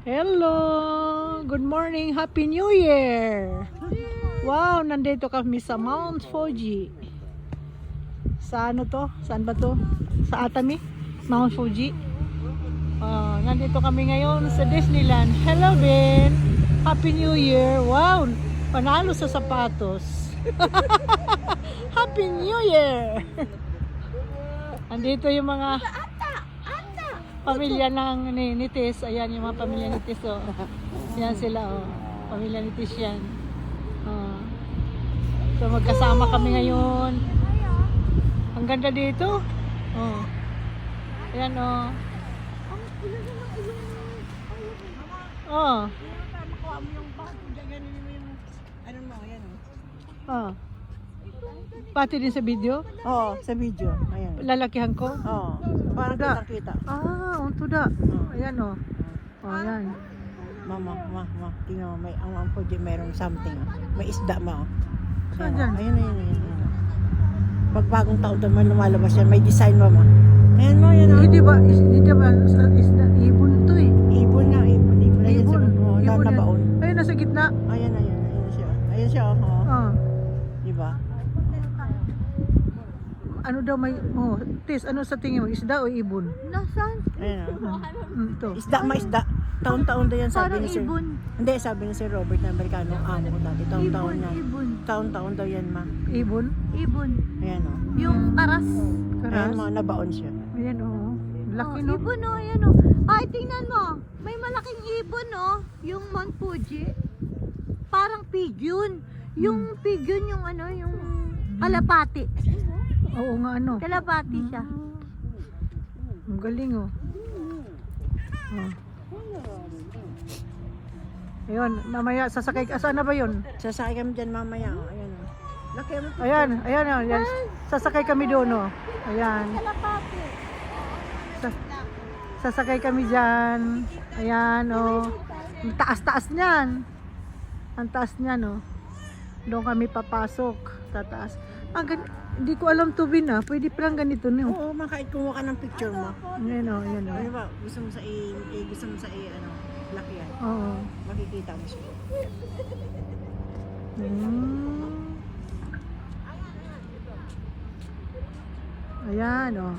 Hello! Good morning! Happy New Year! Wow! Nandito kami sa Mount Fuji. Sa ano to? Saan ba to? Sa Atami? Mount Fuji. Nandito kami ngayon sa Disneyland. Hello, Ben! Happy New Year! Wow! Panalo sa sapatos. Happy New Year! Andito yung mga pamilya ng ni Tis. Ayan yung mga pamilya ni Tis. Oh. Yan sila. Oh. Pamilya ni Tis yan. So magkasama kami ngayon. Ang ganda dito. Oh. Ayan oh. Oh. Oh. Pati din sa video? Oo, sa video. Ayan. Lalakihan ko? Oo. Parang kitang-kita. Unto da. Ayan oh. Oh, ayan. Mama. Tingnan mo, may ang pwede merong something. May isda ma. Saan dyan? Ayan. Pag bagong taon daw may lumalabas yan, may design mama. Ayan mo, yan. Hindi ba? Isda, ibon to eh. Ibon na. Ayan Ibon. siya. Ibon Nabaon. yan. Ayun, nasa gitna. Ayan siya. Ayan siya. Oh. Diba? Ano daw may... Oh, Tis, ano sa tingin mo? Isda o ibon? Nasaan? Ayan Ito. Isda, maisda. Taon-taon daw yan sabi Parang ni Sir. ibon. Hindi, sabi ni Sir Robert na Amerikano. Amo ko dati. Taon-taon yan. Ibon. Taon-taon daw yan ma. Ibon? Ibon. Ayan o. Yung karas. Karas? Ayan mo, nabaon siya. Ayan oh. Laki Oh, no? ibon oh, ayan oh. Ay, tingnan mo. May malaking ibon oh. Yung Mount Fuji. Parang pigeon. Yung pigeon yung ano, yung kalapati. Oo nga ano. Kalapati siya. Ang galing oh. Oh. Ayun, mamaya sasakay. Saan na ba yun? Sasakay kami dyan mamaya. Ayan o. Laki mo. Ayan oh. Yan. Sasakay kami doon oh. Ayan. Kalapati. Sasakay kami dyan. Ayan oh. Ang taas-taas niyan. Ang taas niyan oh. Doon kami papasok. Tataas. Hindi ko alam to Bin ah. Pwede palang ganito no. Oo, makait kumuha ka ng picture mo. Ayan oh. Ano ba? Gusto mo sa ano, laki yan. Oo. Makikita mo siya. Ayan oh.